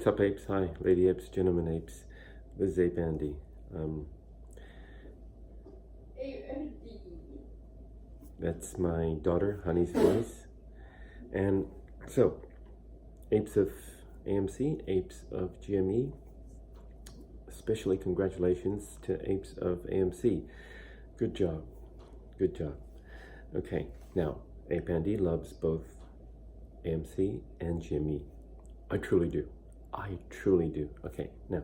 What's up, apes? Hi, lady apes, gentlemen apes. This is ApeAndy. That's my daughter, Honey's voice. And so, apes of AMC, apes of GME, especially congratulations to apes of AMC. Good job. Good job. Okay, now, ApeAndy loves both AMC and GME. I truly do. I truly do. Okay, now,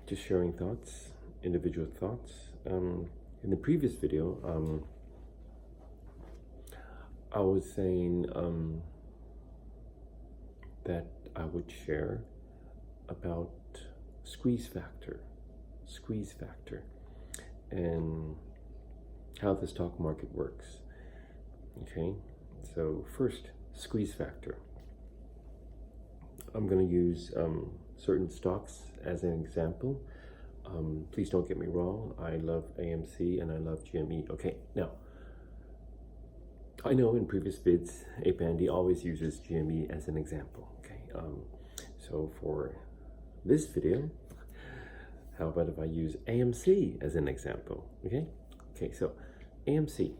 just sharing thoughts, individual thoughts. In the previous video, I was saying that I would share about squeeze factor, and how the stock market works. Okay, so first, squeeze factor. I'm going to use certain stocks as an example. Please don't get me wrong. I love AMC and I love GME. Okay, now, I know in previous vids, ApeAndy always uses GME as an example. Okay, so for this video, how about if I use AMC as an example? Okay, so AMC,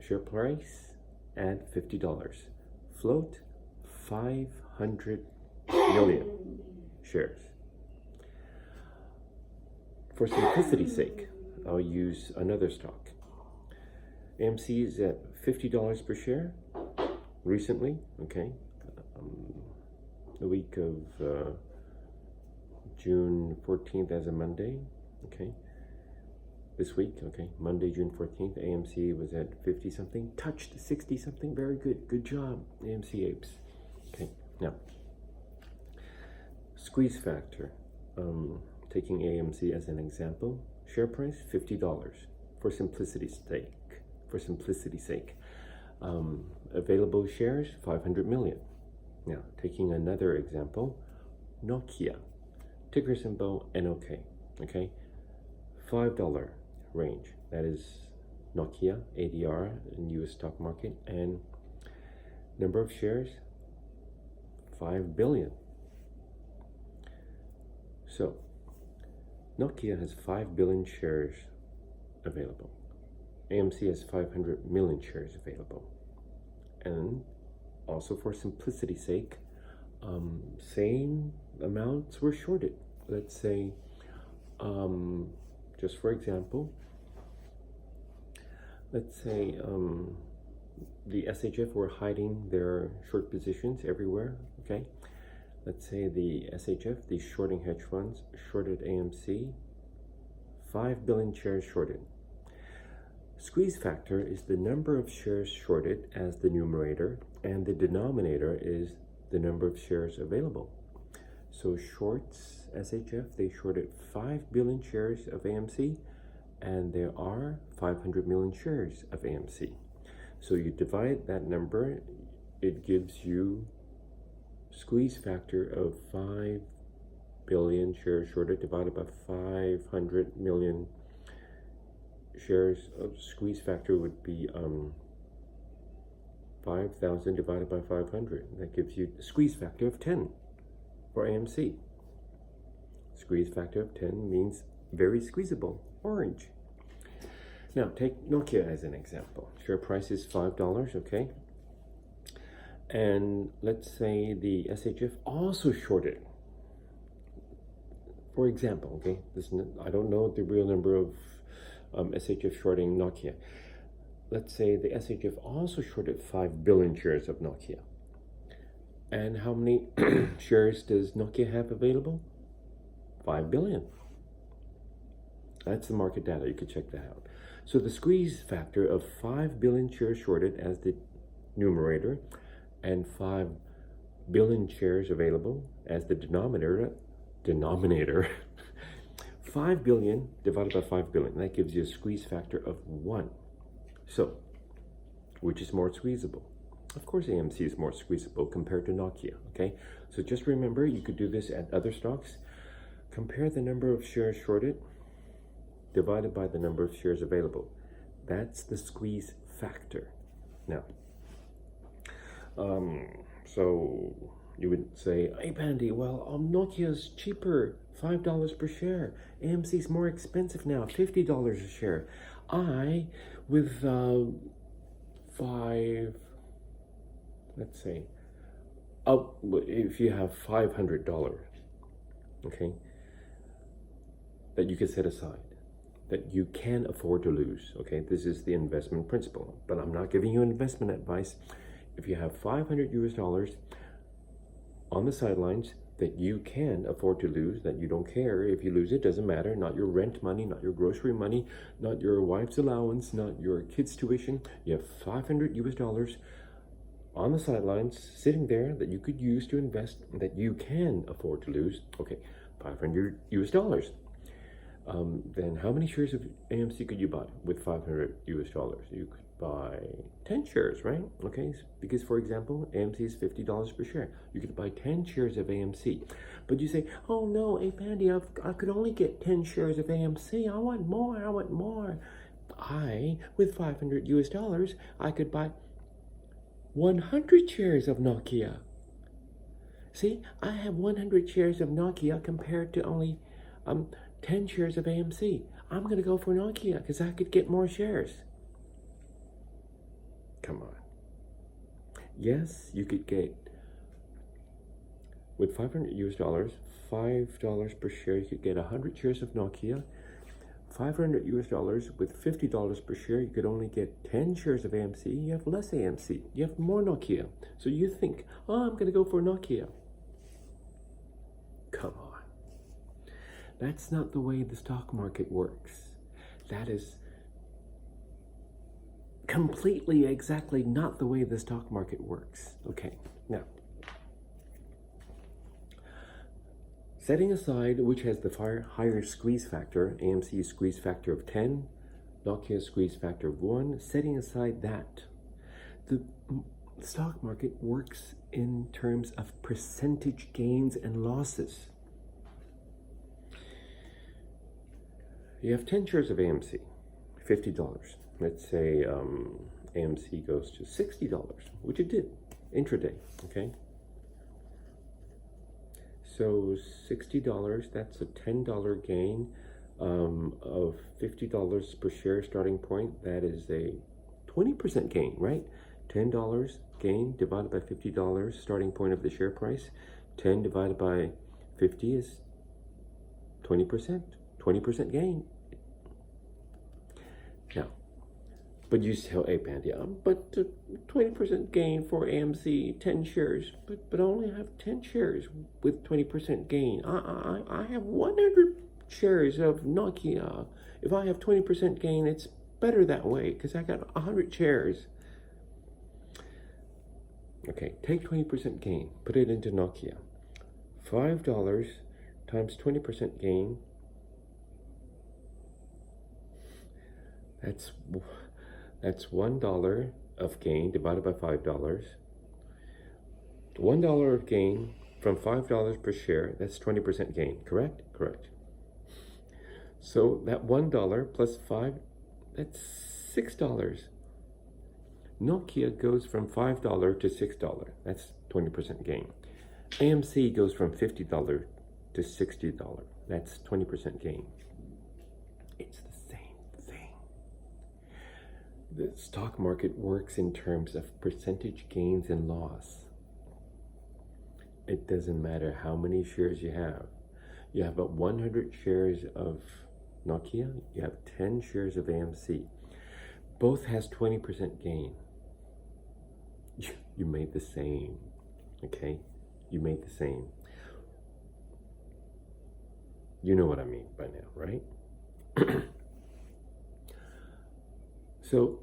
share price at $50, float 500 million shares. For simplicity's sake, I'll use another stock. AMC is at $50 per share recently, okay? The week of June 14th as a Monday, okay? This week, okay, Monday, June 14th, AMC was at 50 something, touched 60 something, very good. Good job, AMC apes. Okay, now, squeeze factor. Taking AMC as an example, share price $50 for simplicity's sake. Available shares 500 million. Now, taking another example, Nokia, ticker symbol NOK. Okay, $5 range. That is Nokia ADR in U.S. stock market, and number of shares 5 billion. So Nokia has 5 billion shares available. AMC has 500 million shares available. And also for simplicity's sake, same amounts were shorted. Let's say, just for example, let's say the SHF were hiding their short positions everywhere, okay? Let's say the SHF, the shorting hedge funds, shorted AMC, 5 billion shares shorted. Squeeze factor is the number of shares shorted as the numerator, and the denominator is the number of shares available. So shorts SHF, they shorted 5 billion shares of AMC, and there are 500 million shares of AMC. So you divide that number, it gives you squeeze factor of 5 billion shares shorted divided by 500 million shares of squeeze factor would be 5,000 divided by 500. That gives you a squeeze factor of 10 for AMC. Squeeze factor of 10 means very squeezable, orange. Now take Nokia as an example. Share price is $5, okay? And let's say the SHF also shorted. For example, okay, I don't know the real number of SHF shorting Nokia. Let's say the SHF also shorted 5 billion shares of Nokia. And how many shares does Nokia have available? 5 billion. That's the market data. You could check that out. So the squeeze factor of 5 billion shares shorted as the numerator, and 5 billion shares available as the denominator, 5 billion divided by 5 billion, that gives you a squeeze factor of 1. So, which is more squeezable? Of course AMC is more squeezable compared to Nokia, okay? So just remember, you could do this at other stocks. Compare the number of shares shorted divided by the number of shares available. That's the squeeze factor. Now, So you would say, hey, Pandy, well, Nokia's cheaper, $5 per share. AMC's more expensive now, $50 a share. With let's say, if you have $500, okay, that you can set aside, that you can afford to lose, okay? This is the investment principle, but I'm not giving you investment advice. If you have $500 on the sidelines that you can afford to lose, that you don't care if you lose it, doesn't matter, not your rent money, not your grocery money, not your wife's allowance, not your kids' tuition, you have $500 on the sidelines sitting there that you could use to invest, that you can afford to lose, okay, $500. Then how many shares of AMC could you buy with $500? You could buy 10 shares, right? Okay, because for example, AMC is $50 per share. You could buy 10 shares of AMC. But you say, oh no, ApeAndy, I could only get 10 shares of AMC. I want more. With $500, I could buy 100 shares of Nokia. See, I have 100 shares of Nokia compared to only 10 shares of AMC. I'm going to go for Nokia because I could get more shares. Come on. Yes, you could get, with $500, $5 per share, you could get 100 shares of Nokia. $500 with $50 per share, you could only get 10 shares of AMC. You have less AMC. You have more Nokia. So you think, oh, I'm going to go for Nokia. Come on. That's not the way the stock market works. That is completely, exactly not the way the stock market works. Okay, now, setting aside which has the higher squeeze factor, AMC's squeeze factor of 10, Nokia's squeeze factor of 1, setting aside that, the stock market works in terms of percentage gains and losses. You have 10 shares of AMC, $50. Let's say AMC goes to $60, which it did, intraday, okay? So $60, that's a $10 gain of $50 per share starting point. That is a 20% gain, right? $10 gain divided by $50 starting point of the share price. 10 divided by 50 is 20%. 20% gain. Now, but you say, oh, ApeAndy, but 20% gain for AMC, 10 shares, but I only have 10 shares with 20% gain. I have 100 shares of Nokia. If I have 20% gain, it's better that way because I got 100 shares. Okay, take 20% gain, put it into Nokia. $5 times 20% gain, that's $1 of gain divided by $5. $1 of gain from $5 per share, that's 20% gain, correct? Correct. So that $1 plus 5, that's $6. Nokia goes from $5 to $6, that's 20% gain. AMC goes from $50 to $60, that's 20% gain. It's the same thing. The stock market works in terms of percentage gains and loss. It doesn't matter how many shares you have. You have about 100 shares of Nokia, you have 10 shares of AMC. Both has 20% gain. You made the same, okay? You made the same. You know what I mean by now, right? So,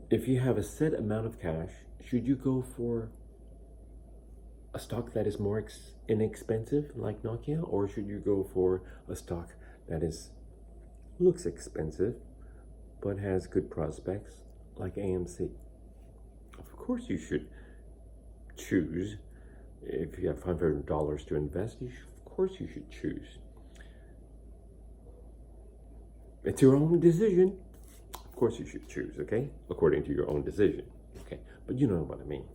if you have a set amount of cash, should you go for a stock that is more inexpensive, like Nokia, or should you go for a stock that looks expensive, but has good prospects, like AMC? Of course you should choose. If you have $500 to invest, of course you should choose. It's your own decision. Of course you should choose, okay? According to your own decision, okay? but you know what I mean.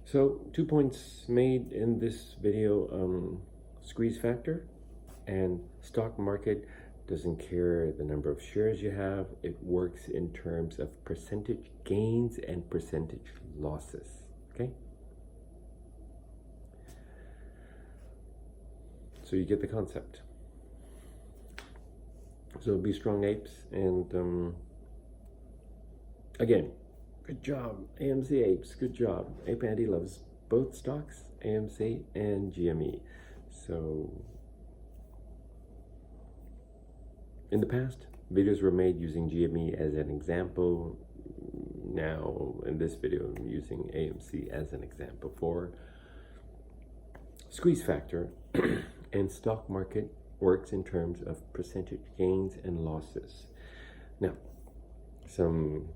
So 2 points made in this video, squeeze factor and stock market doesn't care the number of shares you have. It works in terms of percentage gains and percentage losses, okay? So you get the concept. So be strong, apes, and again, good job, AMC apes, good job. ApeAndy loves both stocks, AMC and GME. So in the past, videos were made using GME as an example. Now in this video, I'm using AMC as an example for squeeze factor. And stock market works in terms of percentage gains and losses. Now, some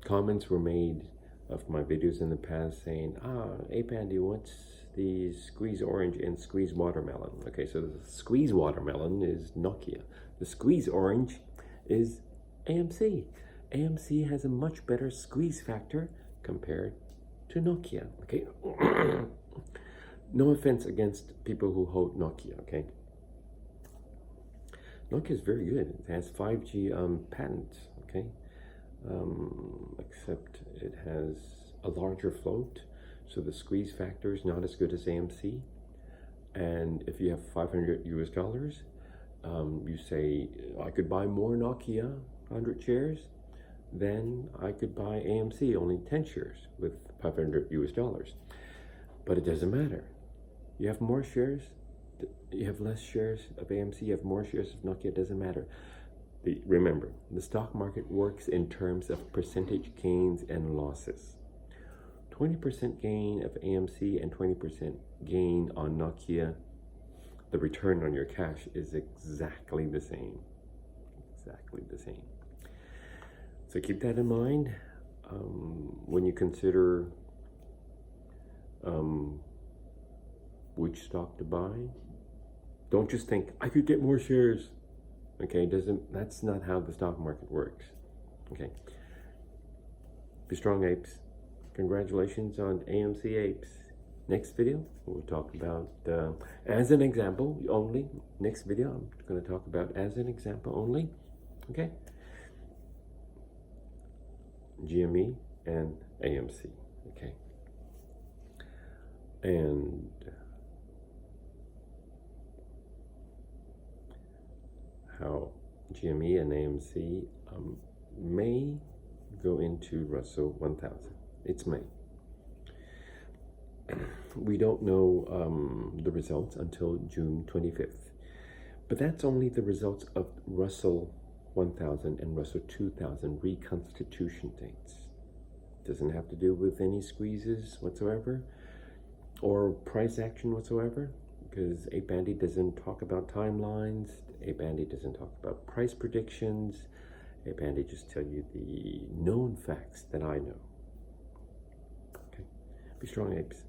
comments were made of my videos in the past saying, ApeAndy, what's the squeeze orange and squeeze watermelon? Okay, so the squeeze watermelon is Nokia. The squeeze orange is AMC. AMC has a much better squeeze factor compared to Nokia, okay? No offense against people who hold Nokia, okay? Nokia is very good. It has 5G patents, okay? Except it has a larger float, so the squeeze factor is not as good as AMC. And if you have $500 US, you say, I could buy more Nokia, 100 shares, then I could buy AMC, only 10 shares with $500 US. But it doesn't matter. You have more shares, you have less shares of AMC, you have more shares of Nokia, it doesn't matter. Remember, the stock market works in terms of percentage gains and losses. 20% gain of AMC and 20% gain on Nokia, the return on your cash is exactly the same. Exactly the same. So keep that in mind when you consider which stock to buy. Don't just think I could get more shares. Okay, that's not how the stock market works. Okay. Be strong, apes. Congratulations on AMC apes. Next video we'll talk about as an example only. Next video I'm going to talk about as an example only. Okay. GME and AMC. Okay. And how GME and AMC may go into Russell 1000. It's May. We don't know the results until June 25th. But that's only the results of Russell 1000 and Russell 2000 reconstitution dates. Doesn't have to do with any squeezes whatsoever or price action whatsoever, because ApeAndy doesn't talk about timelines. ApeAndy doesn't talk about price predictions. ApeAndy just tell you the known facts that I know. Okay, be strong, apes.